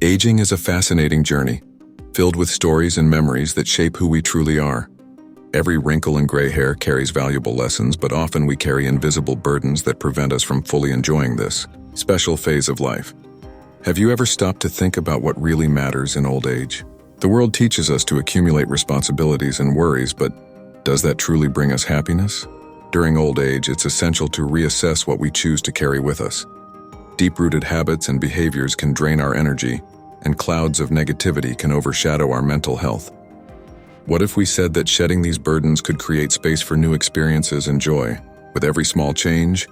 Aging is a fascinating journey, filled with stories and memories that shape who we truly are. Every wrinkle and gray hair carries valuable lessons, but often we carry invisible burdens that prevent us from fully enjoying this special phase of life. Have you ever stopped to think about what really matters in old age? The world teaches us to accumulate responsibilities and worries, but does that truly bring us happiness? During old age, it's essential to reassess what we choose to carry with us. Deep-rooted habits and behaviors can drain our energy, and clouds of negativity can overshadow our mental health. What if we said that shedding these burdens could create space for new experiences and joy? With every small change,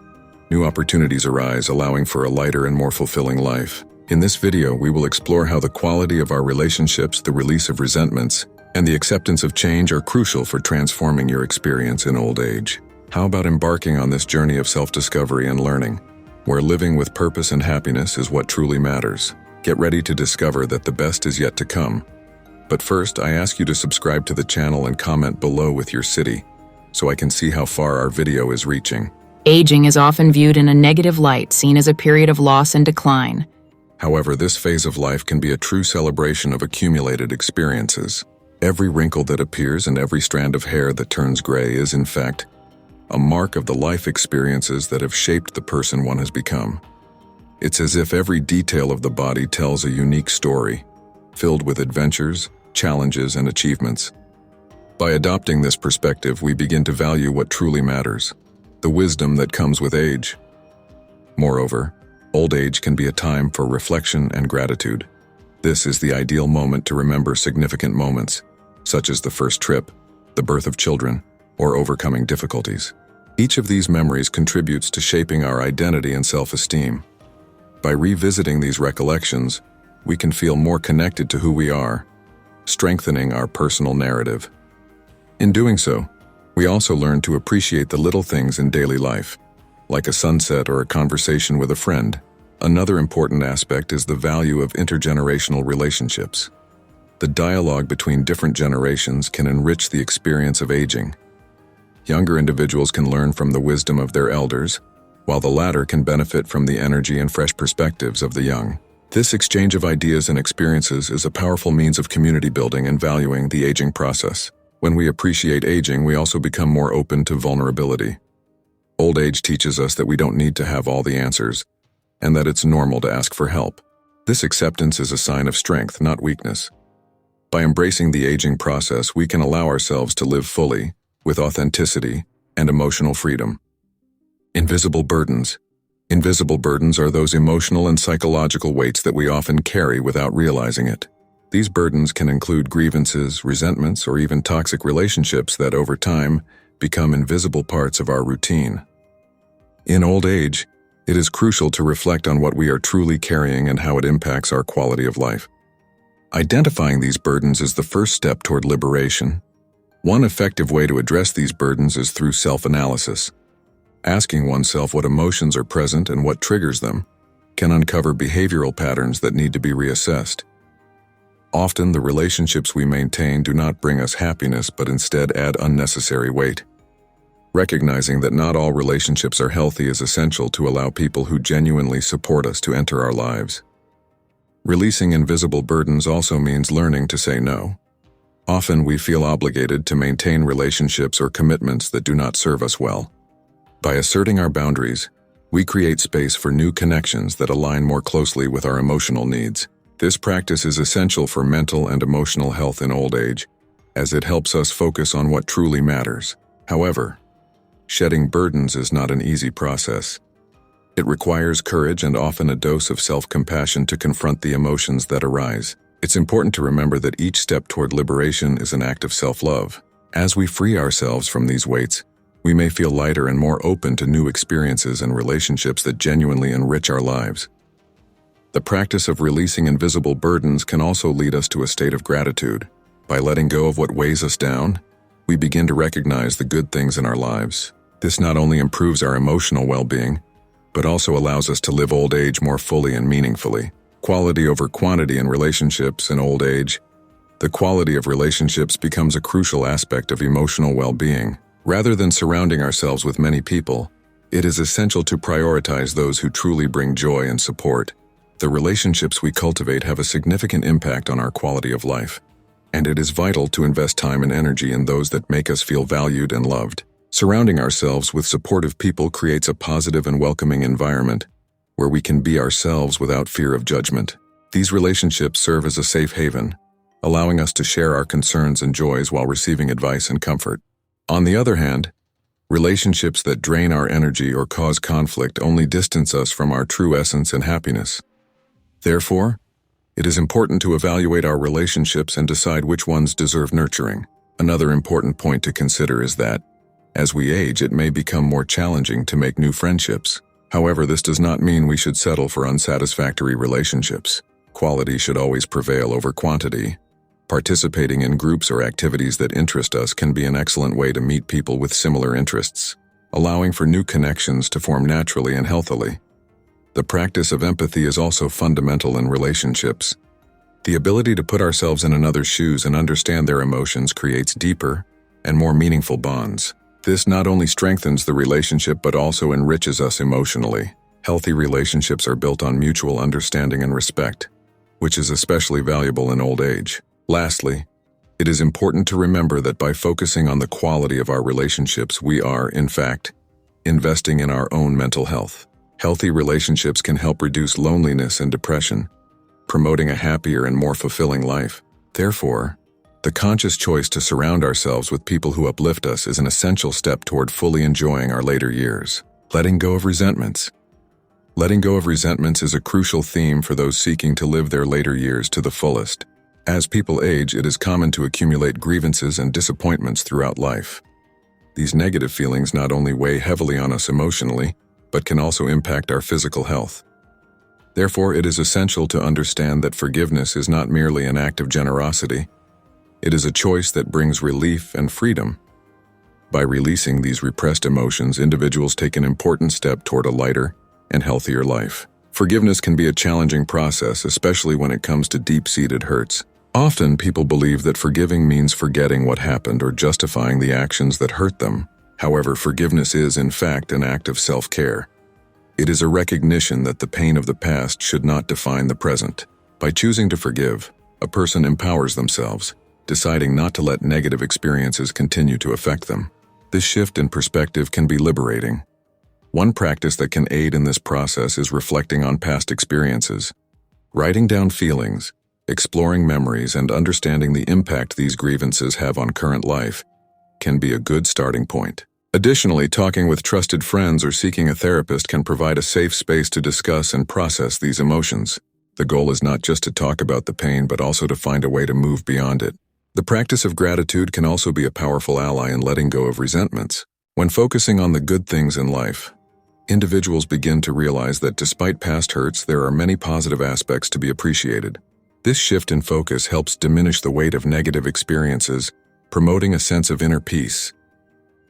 new opportunities arise, allowing for a lighter and more fulfilling life. In this video, we will explore how the quality of our relationships, the release of resentments, and the acceptance of change are crucial for transforming your experience in old age. How about embarking on this journey of self-discovery and learning, where living with purpose and happiness is what truly matters? Get ready to discover that the best is yet to come. But first, I ask you to subscribe to the channel and comment below with your city, so I can see how far our video is reaching. Aging is often viewed in a negative light, seen as a period of loss and decline. However, this phase of life can be a true celebration of accumulated experiences. Every wrinkle that appears and every strand of hair that turns gray is, in fact, a mark of the life experiences that have shaped the person one has become. It's as if every detail of the body tells a unique story, filled with adventures, challenges, and achievements. By adopting this perspective, we begin to value what truly matters, the wisdom that comes with age. Moreover, old age can be a time for reflection and gratitude. This is the ideal moment to remember significant moments, such as the first trip, the birth of children, or overcoming difficulties. Each of these memories contributes to shaping our identity and self-esteem. By revisiting these recollections, we can feel more connected to who we are, strengthening our personal narrative. In doing so, we also learn to appreciate the little things in daily life, like a sunset or a conversation with a friend. Another important aspect is the value of intergenerational relationships. The dialogue between different generations can enrich the experience of aging. Younger individuals can learn from the wisdom of their elders, while the latter can benefit from the energy and fresh perspectives of the young. This exchange of ideas and experiences is a powerful means of community building and valuing the aging process. When we appreciate aging, we also become more open to vulnerability. Old age teaches us that we don't need to have all the answers, and that it's normal to ask for help. This acceptance is a sign of strength, not weakness. By embracing the aging process, we can allow ourselves to live fully, with authenticity and emotional freedom. Invisible burdens. Invisible burdens are those emotional and psychological weights that we often carry without realizing it. These burdens can include grievances, resentments, or even toxic relationships that, over time, become invisible parts of our routine. In old age, it is crucial to reflect on what we are truly carrying and how it impacts our quality of life. Identifying these burdens is the first step toward liberation. One effective way to address these burdens is through self-analysis. Asking oneself what emotions are present and what triggers them can uncover behavioral patterns that need to be reassessed. Often, the relationships we maintain do not bring us happiness, but instead add unnecessary weight. Recognizing that not all relationships are healthy is essential to allow people who genuinely support us to enter our lives. Releasing invisible burdens also means learning to say no. Often, we feel obligated to maintain relationships or commitments that do not serve us well. By asserting our boundaries, we create space for new connections that align more closely with our emotional needs. This practice is essential for mental and emotional health in old age, as it helps us focus on what truly matters. However, shedding burdens is not an easy process. It requires courage and often a dose of self-compassion to confront the emotions that arise. It's important to remember that each step toward liberation is an act of self-love. As we free ourselves from these weights, we may feel lighter and more open to new experiences and relationships that genuinely enrich our lives. The practice of releasing invisible burdens can also lead us to a state of gratitude. By letting go of what weighs us down, we begin to recognize the good things in our lives. This not only improves our emotional well-being, but also allows us to live old age more fully and meaningfully. Quality over quantity in relationships in old age. The quality of relationships becomes a crucial aspect of emotional well-being. Rather than surrounding ourselves with many people, it is essential to prioritize those who truly bring joy and support. The relationships we cultivate have a significant impact on our quality of life, and it is vital to invest time and energy in those that make us feel valued and loved. Surrounding ourselves with supportive people creates a positive and welcoming environment where we can be ourselves without fear of judgment. These relationships serve as a safe haven, allowing us to share our concerns and joys while receiving advice and comfort. On the other hand, relationships that drain our energy or cause conflict only distance us from our true essence and happiness. Therefore, it is important to evaluate our relationships and decide which ones deserve nurturing. Another important point to consider is that, as we age, it may become more challenging to make new friendships. However, this does not mean we should settle for unsatisfactory relationships. Quality should always prevail over quantity. Participating in groups or activities that interest us can be an excellent way to meet people with similar interests, allowing for new connections to form naturally and healthily. The practice of empathy is also fundamental in relationships. The ability to put ourselves in another's shoes and understand their emotions creates deeper and more meaningful bonds. This not only strengthens the relationship but also enriches us emotionally. Healthy relationships are built on mutual understanding and respect, which is especially valuable in old age. Lastly, it is important to remember that by focusing on the quality of our relationships, we are, in fact, investing in our own mental health. Healthy relationships can help reduce loneliness and depression, promoting a happier and more fulfilling life. Therefore, the conscious choice to surround ourselves with people who uplift us is an essential step toward fully enjoying our later years. Letting go of resentments. Letting go of resentments is a crucial theme for those seeking to live their later years to the fullest. As people age, it is common to accumulate grievances and disappointments throughout life. These negative feelings not only weigh heavily on us emotionally, but can also impact our physical health. Therefore, it is essential to understand that forgiveness is not merely an act of generosity. It is a choice that brings relief and freedom. By releasing these repressed emotions, individuals take an important step toward a lighter and healthier life. Forgiveness can be a challenging process, especially when it comes to deep-seated hurts. Often, people believe that forgiving means forgetting what happened or justifying the actions that hurt them. However, forgiveness is, in fact, an act of self-care. It is a recognition that the pain of the past should not define the present. By choosing to forgive, a person empowers themselves, deciding not to let negative experiences continue to affect them. This shift in perspective can be liberating. One practice that can aid in this process is reflecting on past experiences. Writing down feelings, exploring memories, and understanding the impact these grievances have on current life can be a good starting point. Additionally, talking with trusted friends or seeking a therapist can provide a safe space to discuss and process these emotions. The goal is not just to talk about the pain, but also to find a way to move beyond it. The practice of gratitude can also be a powerful ally in letting go of resentments. When focusing on the good things in life, individuals begin to realize that despite past hurts, there are many positive aspects to be appreciated. This shift in focus helps diminish the weight of negative experiences, promoting a sense of inner peace.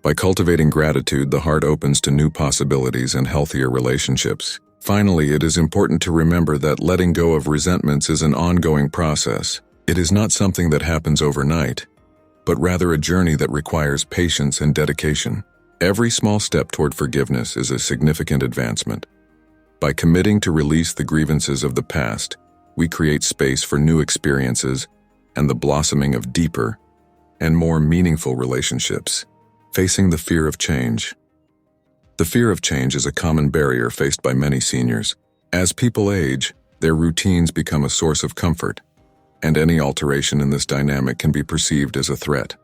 By cultivating gratitude, the heart opens to new possibilities and healthier relationships. Finally, it is important to remember that letting go of resentments is an ongoing process. It is not something that happens overnight, but rather a journey that requires patience and dedication. Every small step toward forgiveness is a significant advancement. By committing to release the grievances of the past, we create space for new experiences and the blossoming of deeper and more meaningful relationships. Facing the fear of change. The fear of change is a common barrier faced by many seniors. As people age, their routines become a source of comfort, and any alteration in this dynamic can be perceived as a threat.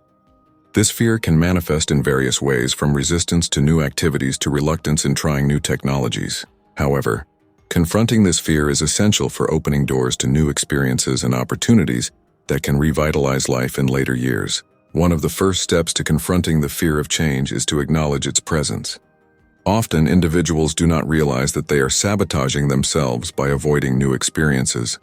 This fear can manifest in various ways, from resistance to new activities to reluctance in trying new technologies. However, confronting this fear is essential for opening doors to new experiences and opportunities that can revitalize life in later years. One of the first steps to confronting the fear of change is to acknowledge its presence. Often, individuals do not realize that they are sabotaging themselves by avoiding new experiences.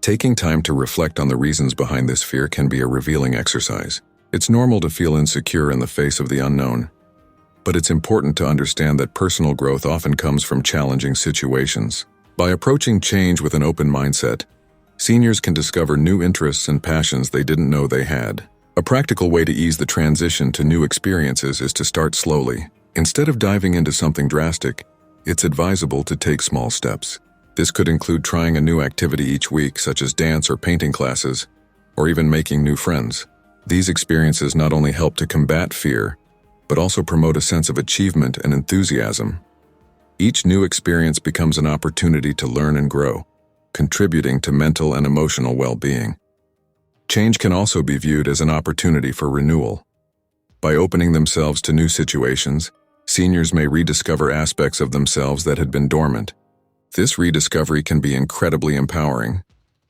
Taking time to reflect on the reasons behind this fear can be a revealing exercise. It's normal to feel insecure in the face of the unknown, but it's important to understand that personal growth often comes from challenging situations. By approaching change with an open mindset, seniors can discover new interests and passions they didn't know they had. A practical way to ease the transition to new experiences is to start slowly. Instead of diving into something drastic, it's advisable to take small steps. This could include trying a new activity each week, such as dance or painting classes, or even making new friends. These experiences not only help to combat fear, but also promote a sense of achievement and enthusiasm. Each new experience becomes an opportunity to learn and grow, contributing to mental and emotional well-being. Change can also be viewed as an opportunity for renewal. By opening themselves to new situations, seniors may rediscover aspects of themselves that had been dormant. This rediscovery can be incredibly empowering,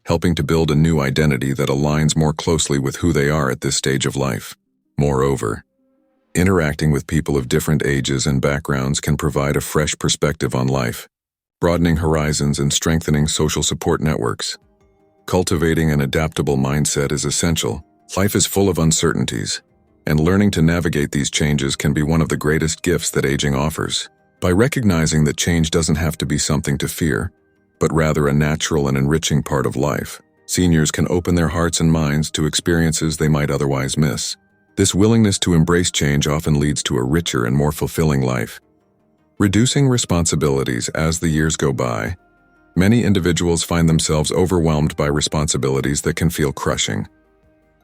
helping to build a new identity that aligns more closely with who they are at this stage of life. Moreover, interacting with people of different ages and backgrounds can provide a fresh perspective on life, broadening horizons and strengthening social support networks. Cultivating an adaptable mindset is essential. Life is full of uncertainties, and learning to navigate these changes can be one of the greatest gifts that aging offers. By recognizing that change doesn't have to be something to fear, but rather a natural and enriching part of life, seniors can open their hearts and minds to experiences they might otherwise miss. This willingness to embrace change often leads to a richer and more fulfilling life. Reducing responsibilities as the years go by. Many individuals find themselves overwhelmed by responsibilities that can feel crushing.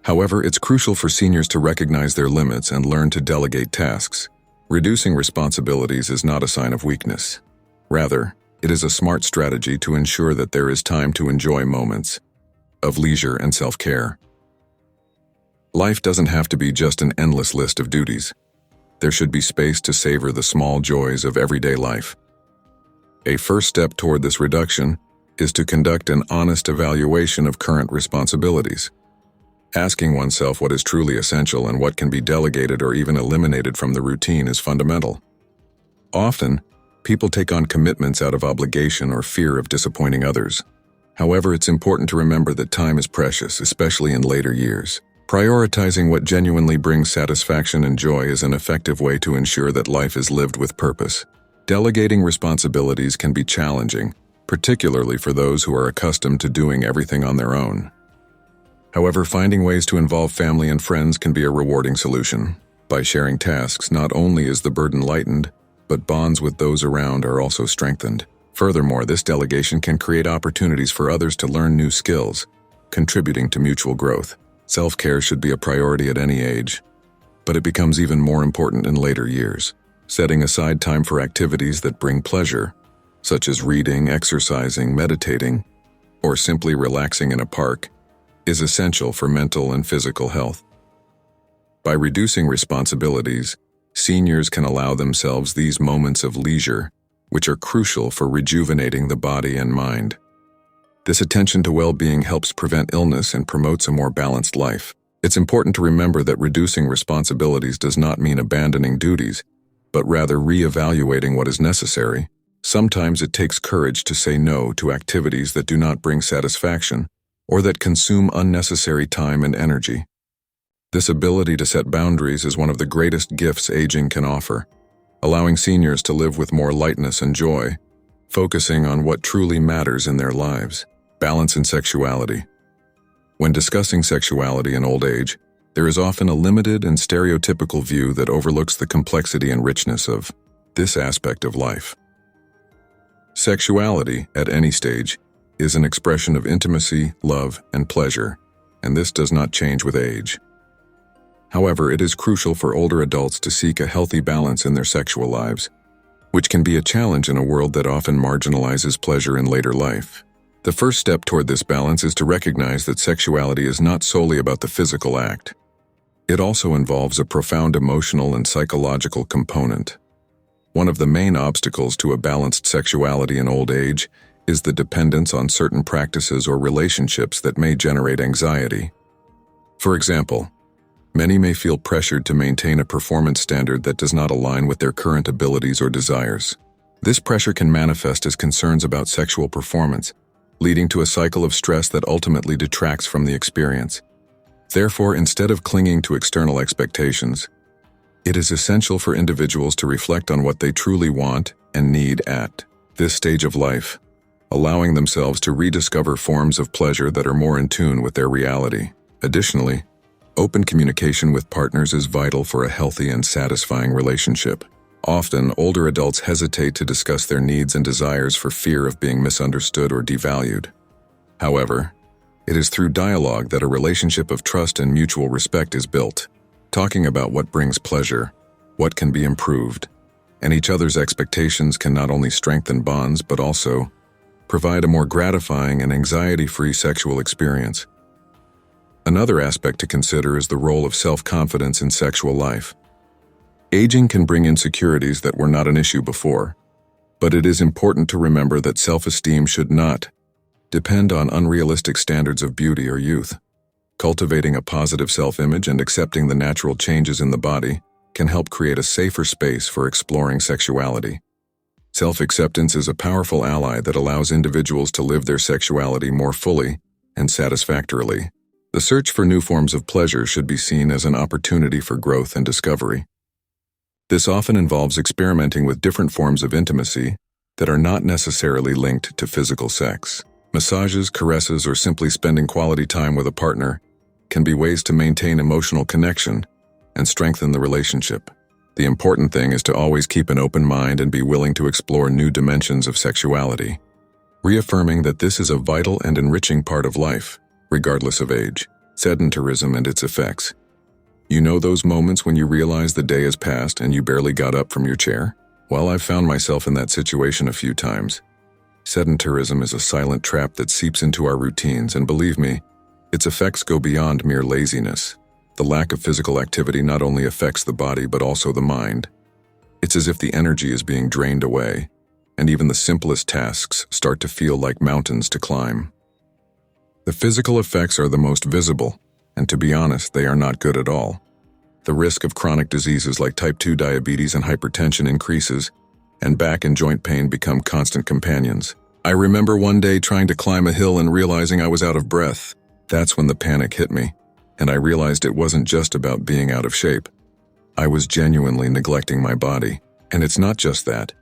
However, it's crucial for seniors to recognize their limits and learn to delegate tasks. Reducing responsibilities is not a sign of weakness. Rather, it is a smart strategy to ensure that there is time to enjoy moments of leisure and self-care. Life doesn't have to be just an endless list of duties. There should be space to savor the small joys of everyday life. A first step toward this reduction is to conduct an honest evaluation of current responsibilities. Asking oneself what is truly essential and what can be delegated or even eliminated from the routine is fundamental. Often, people take on commitments out of obligation or fear of disappointing others. However, it's important to remember that time is precious, especially in later years. Prioritizing what genuinely brings satisfaction and joy is an effective way to ensure that life is lived with purpose. Delegating responsibilities can be challenging, particularly for those who are accustomed to doing everything on their own. However, finding ways to involve family and friends can be a rewarding solution. By sharing tasks, not only is the burden lightened, but bonds with those around are also strengthened. Furthermore, this delegation can create opportunities for others to learn new skills, contributing to mutual growth. Self-care should be a priority at any age, but it becomes even more important in later years. Setting aside time for activities that bring pleasure, such as reading, exercising, meditating, or simply relaxing in a park, is essential for mental and physical health. By reducing responsibilities, seniors can allow themselves these moments of leisure, which are crucial for rejuvenating the body and mind. This attention to well-being helps prevent illness and promotes a more balanced life. It's important to remember that reducing responsibilities does not mean abandoning duties, but rather re-evaluating what is necessary. Sometimes it takes courage to say no to activities that do not bring satisfaction or that consume unnecessary time and energy. This ability to set boundaries is one of the greatest gifts aging can offer, allowing seniors to live with more lightness and joy, focusing on what truly matters in their lives. Balance in sexuality. When discussing sexuality in old age, there is often a limited and stereotypical view that overlooks the complexity and richness of this aspect of life. Sexuality, at any stage, is an expression of intimacy, love, and pleasure, and this does not change with age. However, it is crucial for older adults to seek a healthy balance in their sexual lives, which can be a challenge in a world that often marginalizes pleasure in later life. The first step toward this balance is to recognize that sexuality is not solely about the physical act. It also involves a profound emotional and psychological component. One of the main obstacles to a balanced sexuality in old age is the dependence on certain practices or relationships that may generate anxiety. For example, many may feel pressured to maintain a performance standard that does not align with their current abilities or desires. This pressure can manifest as concerns about sexual performance, leading to a cycle of stress that ultimately detracts from the experience. Therefore, instead of clinging to external expectations, it is essential for individuals to reflect on what they truly want and need at this stage of life, allowing themselves to rediscover forms of pleasure that are more in tune with their reality. Additionally, open communication with partners is vital for a healthy and satisfying relationship. Often, older adults hesitate to discuss their needs and desires for fear of being misunderstood or devalued. However, it is through dialogue that a relationship of trust and mutual respect is built. Talking about what brings pleasure, what can be improved, and each other's expectations can not only strengthen bonds but also provide a more gratifying and anxiety-free sexual experience. Another aspect to consider is the role of self-confidence in sexual life. Aging can bring insecurities that were not an issue before, but it is important to remember that self-esteem should not depend on unrealistic standards of beauty or youth. Cultivating a positive self-image and accepting the natural changes in the body can help create a safer space for exploring sexuality. Self-acceptance is a powerful ally that allows individuals to live their sexuality more fully and satisfactorily. The search for new forms of pleasure should be seen as an opportunity for growth and discovery. This often involves experimenting with different forms of intimacy that are not necessarily linked to physical sex. Massages, caresses, or simply spending quality time with a partner can be ways to maintain emotional connection and strengthen the relationship. The important thing is to always keep an open mind and be willing to explore new dimensions of sexuality, reaffirming that this is a vital and enriching part of life, regardless of age. Sedentarism and its effects. You know those moments when you realize the day has passed and you barely got up from your chair? Well, I've found myself in that situation a few times. Sedentarism is a silent trap that seeps into our routines, and believe me, its effects go beyond mere laziness. The lack of physical activity not only affects the body but also the mind. It's as if the energy is being drained away, and even the simplest tasks start to feel like mountains to climb. The physical effects are the most visible, and to be honest, they are not good at all. The risk of chronic diseases like type 2 diabetes and hypertension increases, and back and joint pain become constant companions. I remember one day trying to climb a hill and realizing I was out of breath. That's when the panic hit me, and I realized it wasn't just about being out of shape. I was genuinely neglecting my body, and it's not just that.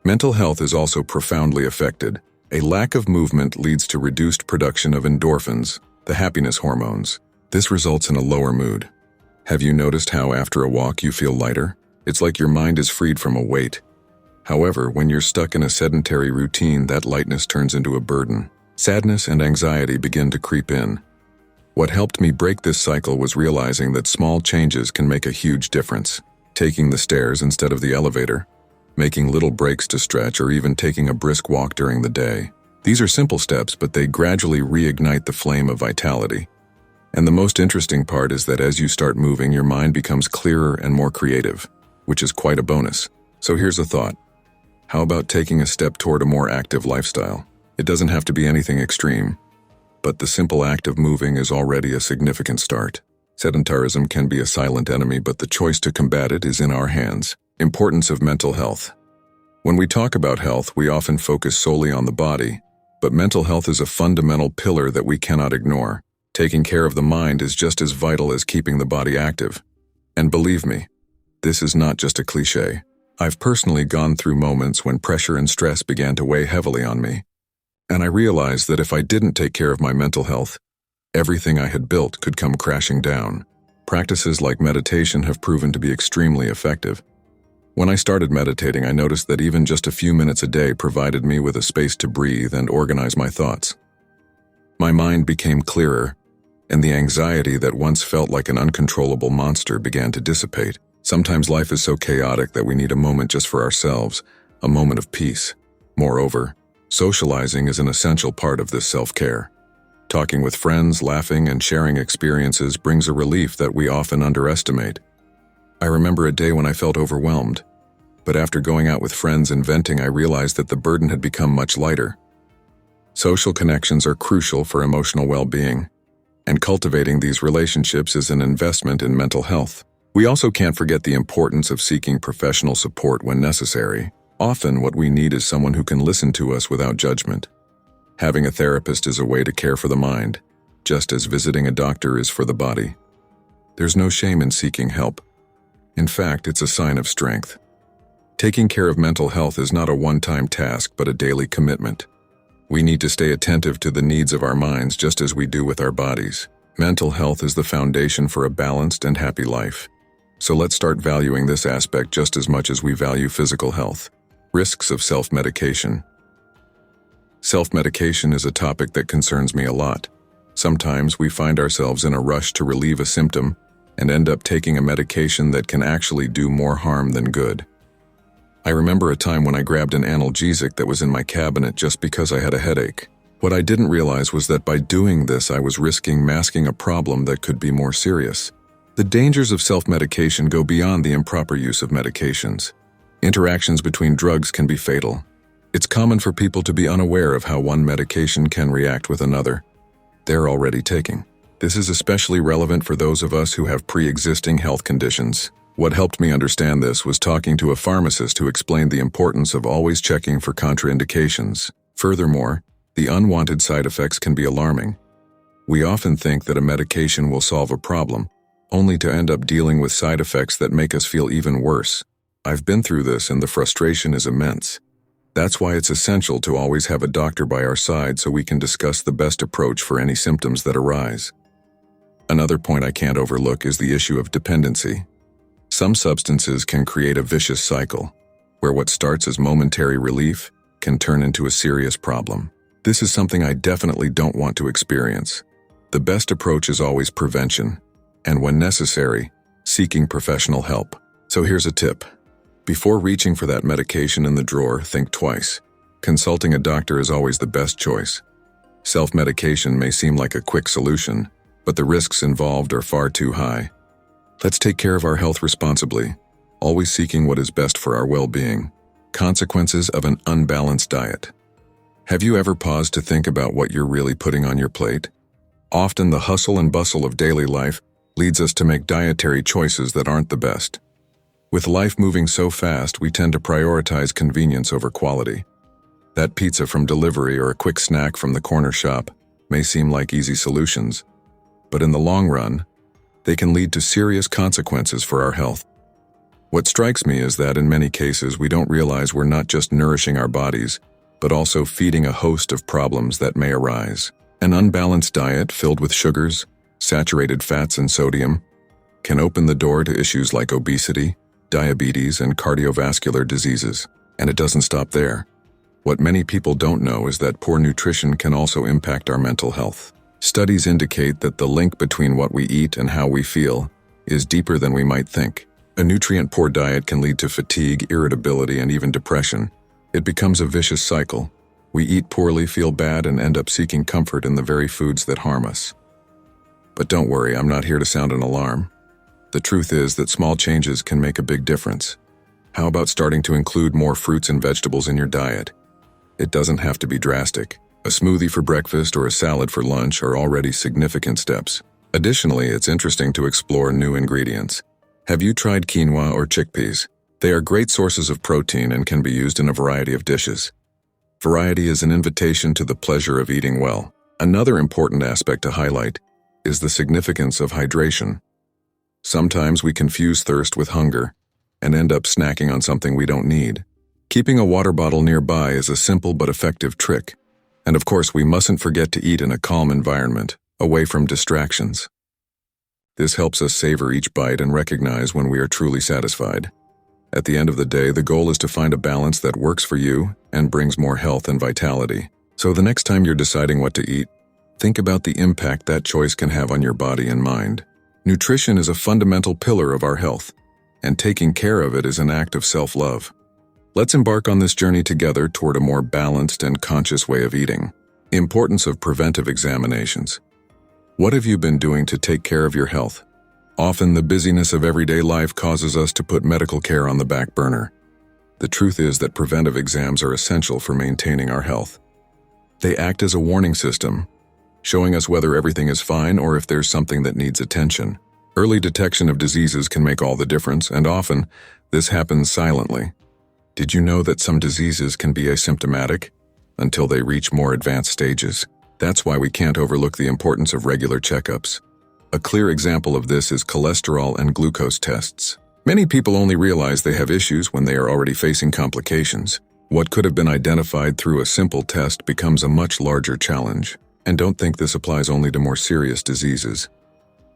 Mental health is also profoundly affected. A lack of movement leads to reduced production of endorphins, the happiness hormones. This results in a lower mood. Have you noticed how after a walk you feel lighter? It's like your mind is freed from a weight. However, when you're stuck in a sedentary routine, that lightness turns into a burden. Sadness and anxiety begin to creep in. What helped me break this cycle was realizing that small changes can make a huge difference. Taking the stairs instead of the elevator, making little breaks to stretch, or even taking a brisk walk during the day. These are simple steps, but they gradually reignite the flame of vitality. And the most interesting part is that as you start moving, your mind becomes clearer and more creative, which is quite a bonus. So here's a thought. How about taking a step toward a more active lifestyle? It doesn't have to be anything extreme, but the simple act of moving is already a significant start. Sedentarism can be a silent enemy, but the choice to combat it is in our hands. Importance of mental health. When we talk about health, we often focus solely on the body, but mental health is a fundamental pillar that we cannot ignore. Taking care of the mind is just as vital as keeping the body active. And believe me, this is not just a cliche. I've personally gone through moments when pressure and stress began to weigh heavily on me, and I realized that if I didn't take care of my mental health, everything I had built could come crashing down. Practices like meditation have proven to be extremely effective. When I started meditating, I noticed that even just a few minutes a day provided me with a space to breathe and organize my thoughts. My mind became clearer, and the anxiety that once felt like an uncontrollable monster began to dissipate. Sometimes life is so chaotic that we need a moment just for ourselves, a moment of peace. Moreover, socializing is an essential part of this self-care. Talking with friends, laughing, and sharing experiences brings a relief that we often underestimate. I remember a day when I felt overwhelmed, but after going out with friends and venting, I realized that the burden had become much lighter. Social connections are crucial for emotional well-being, and cultivating these relationships is an investment in mental health. We also can't forget the importance of seeking professional support when necessary. Often, what we need is someone who can listen to us without judgment. Having a therapist is a way to care for the mind, just as visiting a doctor is for the body. There's no shame in seeking help. In fact, it's a sign of strength. Taking care of mental health is not a one-time task, but a daily commitment. We need to stay attentive to the needs of our minds just as we do with our bodies. Mental health is the foundation for a balanced and happy life. So let's start valuing this aspect just as much as we value physical health. Risks of self-medication. Self-medication is a topic that concerns me a lot. Sometimes we find ourselves in a rush to relieve a symptom and end up taking a medication that can actually do more harm than good. I remember a time when I grabbed an analgesic that was in my cabinet just because I had a headache. What I didn't realize was that by doing this, I was risking masking a problem that could be more serious. The dangers of self-medication go beyond the improper use of medications. Interactions between drugs can be fatal. It's common for people to be unaware of how one medication can react with another they're already taking. This is especially relevant for those of us who have pre-existing health conditions. What helped me understand this was talking to a pharmacist who explained the importance of always checking for contraindications. Furthermore, the unwanted side effects can be alarming. We often think that a medication will solve a problem, only to end up dealing with side effects that make us feel even worse. I've been through this and the frustration is immense. That's why it's essential to always have a doctor by our side so we can discuss the best approach for any symptoms that arise. Another point I can't overlook is the issue of dependency. Some substances can create a vicious cycle, where what starts as momentary relief can turn into a serious problem. This is something I definitely don't want to experience. The best approach is always prevention, and when necessary, seeking professional help. So here's a tip. Before reaching for that medication in the drawer, think twice. Consulting a doctor is always the best choice. Self-medication may seem like a quick solution, but the risks involved are far too high. Let's take care of our health responsibly, always seeking what is best for our well-being. Consequences of an unbalanced diet. Have you ever paused to think about what you're really putting on your plate? Often the hustle and bustle of daily life leads us to make dietary choices that aren't the best. With life moving so fast, we tend to prioritize convenience over quality. That pizza from delivery or a quick snack from the corner shop may seem like easy solutions, but in the long run, they can lead to serious consequences for our health. What strikes me is that in many cases we don't realize we're not just nourishing our bodies, but also feeding a host of problems that may arise. An unbalanced diet filled with sugars, saturated fats, and sodium can open the door to issues like obesity, diabetes, and cardiovascular diseases. And it doesn't stop there. What many people don't know is that poor nutrition can also impact our mental health. Studies indicate that the link between what we eat and how we feel is deeper than we might think. A nutrient-poor diet can lead to fatigue, irritability, and even depression. It becomes a vicious cycle. We eat poorly, feel bad, and end up seeking comfort in the very foods that harm us. But don't worry, I'm not here to sound an alarm. The truth is that small changes can make a big difference. How about starting to include more fruits and vegetables in your diet? It doesn't have to be drastic. A smoothie for breakfast or a salad for lunch are already significant steps. Additionally, it's interesting to explore new ingredients. Have you tried quinoa or chickpeas? They are great sources of protein and can be used in a variety of dishes. Variety is an invitation to the pleasure of eating well. Another important aspect to highlight is the significance of hydration. Sometimes we confuse thirst with hunger and end up snacking on something we don't need. Keeping a water bottle nearby is a simple but effective trick. And of course, we mustn't forget to eat in a calm environment, away from distractions. This helps us savor each bite and recognize when we are truly satisfied. At the end of the day, the goal is to find a balance that works for you and brings more health and vitality. So the next time you're deciding what to eat, think about the impact that choice can have on your body and mind. Nutrition is a fundamental pillar of our health, and taking care of it is an act of self-love. Let's embark on this journey together toward a more balanced and conscious way of eating. Importance of preventive examinations. What have you been doing to take care of your health? Often the busyness of everyday life causes us to put medical care on the back burner. The truth is that preventive exams are essential for maintaining our health. They act as a warning system, showing us whether everything is fine or if there's something that needs attention. Early detection of diseases can make all the difference, and often, this happens silently. Did you know that some diseases can be asymptomatic until they reach more advanced stages? That's why we can't overlook the importance of regular checkups. A clear example of this is cholesterol and glucose tests. Many people only realize they have issues when they are already facing complications. What could have been identified through a simple test becomes a much larger challenge. And don't think this applies only to more serious diseases.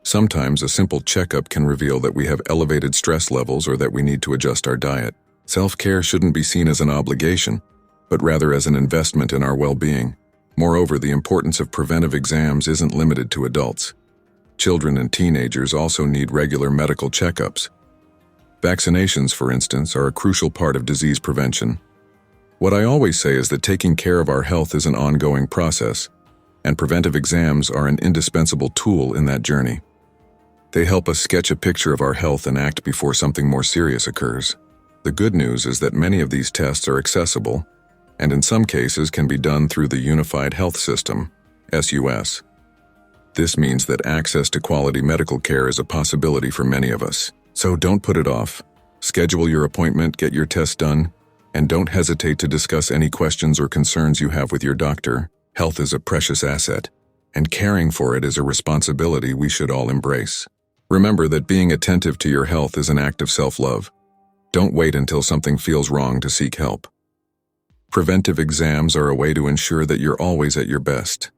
Sometimes a simple checkup can reveal that we have elevated stress levels or that we need to adjust our diet. Self-care shouldn't be seen as an obligation, but rather as an investment in our well-being. Moreover, the importance of preventive exams isn't limited to adults. Children and teenagers also need regular medical checkups. Vaccinations, for instance, are a crucial part of disease prevention. What I always say is that taking care of our health is an ongoing process, and preventive exams are an indispensable tool in that journey. They help us sketch a picture of our health and act before something more serious occurs. The good news is that many of these tests are accessible, and in some cases can be done through the Unified Health System, SUS. This means that access to quality medical care is a possibility for many of us. So don't put it off. Schedule your appointment, get your test done, and don't hesitate to discuss any questions or concerns you have with your doctor. Health is a precious asset, and caring for it is a responsibility we should all embrace. Remember that being attentive to your health is an act of self-love. Don't wait until something feels wrong to seek help. Preventive exams are a way to ensure that you're always at your best,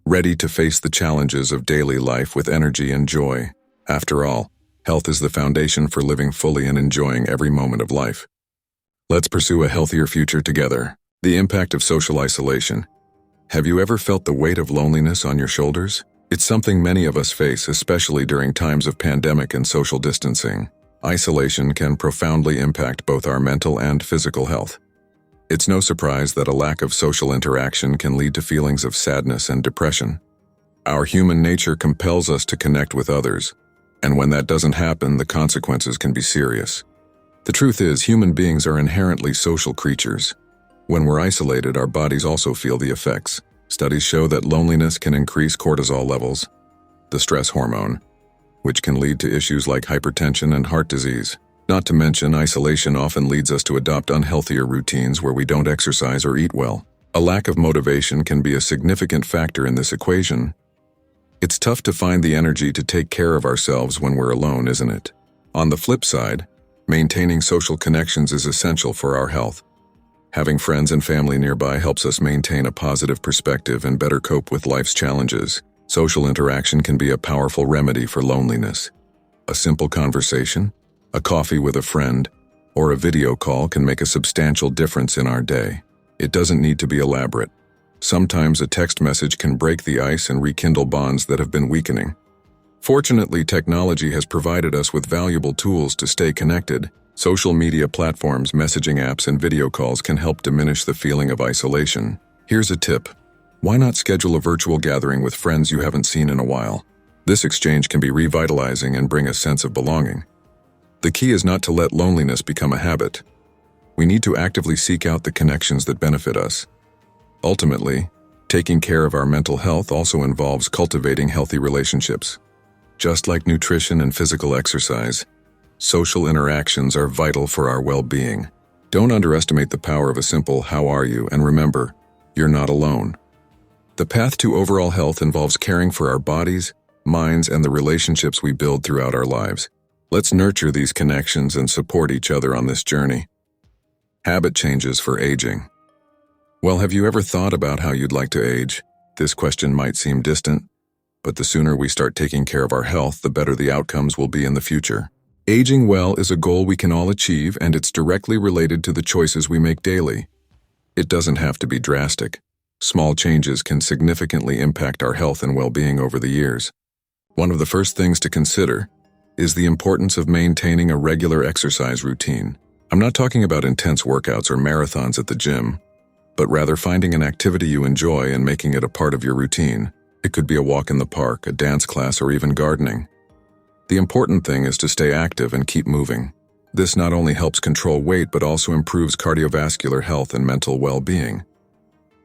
ready to face the challenges of daily life with energy and joy. After all, health is the foundation for living fully and enjoying every moment of life. Let's pursue a healthier future together. The impact of social isolation. Have you ever felt the weight of loneliness on your shoulders? It's something many of us face, especially during times of pandemic and social distancing. Isolation can profoundly impact both our mental and physical health. It's no surprise that a lack of social interaction can lead to feelings of sadness and depression. Our human nature compels us to connect with others, and when that doesn't happen, the consequences can be serious. The truth is, human beings are inherently social creatures. When we're isolated, our bodies also feel the effects. Studies show that loneliness can increase cortisol levels, the stress hormone, which can lead to issues like hypertension and heart disease. Not to mention, isolation often leads us to adopt unhealthier routines where we don't exercise or eat well. A lack of motivation can be a significant factor in this equation. It's tough to find the energy to take care of ourselves when we're alone, isn't it? On the flip side, maintaining social connections is essential for our health. Having friends and family nearby helps us maintain a positive perspective and better cope with life's challenges. Social interaction can be a powerful remedy for loneliness. A simple conversation, a coffee with a friend, or a video call can make a substantial difference in our day. It doesn't need to be elaborate. Sometimes a text message can break the ice and rekindle bonds that have been weakening. Fortunately, technology has provided us with valuable tools to stay connected. Social media platforms, messaging apps, and video calls can help diminish the feeling of isolation. Here's a tip. Why not schedule a virtual gathering with friends you haven't seen in a while? This exchange can be revitalizing and bring a sense of belonging. The key is not to let loneliness become a habit. We need to actively seek out the connections that benefit us. Ultimately, taking care of our mental health also involves cultivating healthy relationships. Just like nutrition and physical exercise, social interactions are vital for our well-being. Don't underestimate the power of a simple "How are you?" and remember, you're not alone. The path to overall health involves caring for our bodies, minds, and the relationships we build throughout our lives. Let's nurture these connections and support each other on this journey. Habit changes for aging. Well, have you ever thought about how you'd like to age? This question might seem distant, but the sooner we start taking care of our health, the better the outcomes will be in the future. Aging well is a goal we can all achieve, and it's directly related to the choices we make daily. It doesn't have to be drastic. Small changes can significantly impact our health and well-being over the years. One of the first things to consider is the importance of maintaining a regular exercise routine. I'm not talking about intense workouts or marathons at the gym, but rather finding an activity you enjoy and making it a part of your routine. It could be a walk in the park, a dance class, or even gardening. The important thing is to stay active and keep moving. This not only helps control weight, but also improves cardiovascular health and mental well-being.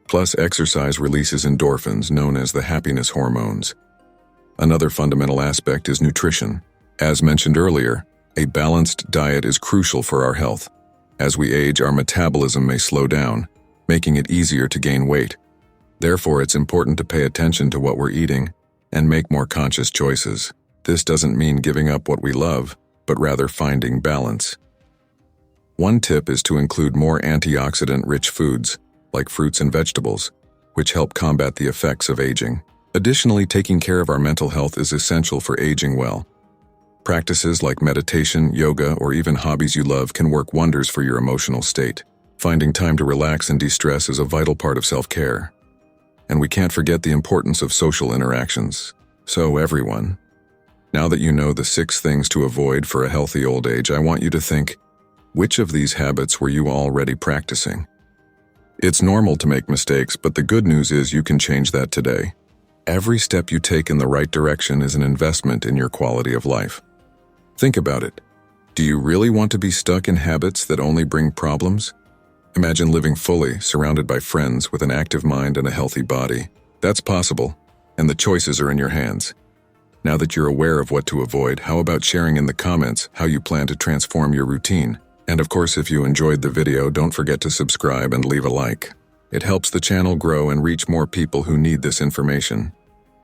Plus, exercise releases endorphins, known as the happiness hormones. Another fundamental aspect is nutrition. As mentioned earlier, a balanced diet is crucial for our health. As we age, our metabolism may slow down, making it easier to gain weight. Therefore, it's important to pay attention to what we're eating and make more conscious choices. This doesn't mean giving up what we love, but rather finding balance. One tip is to include more antioxidant-rich foods, like fruits and vegetables, which help combat the effects of aging. Additionally, taking care of our mental health is essential for aging well. Practices like meditation, yoga, or even hobbies you love can work wonders for your emotional state. Finding time to relax and de-stress is a vital part of self-care. And we can't forget the importance of social interactions. So everyone, now that you know the 6 things to avoid for a healthy old age, I want you to think, which of these habits were you already practicing? It's normal to make mistakes, but the good news is you can change that today. Every step you take in the right direction is an investment in your quality of life. Think about it. Do you really want to be stuck in habits that only bring problems? Imagine living fully, surrounded by friends with an active mind and a healthy body. That's possible, and the choices are in your hands. Now that you're aware of what to avoid, how about sharing in the comments how you plan to transform your routine? And of course, if you enjoyed the video, don't forget to subscribe and leave a like. It helps the channel grow and reach more people who need this information.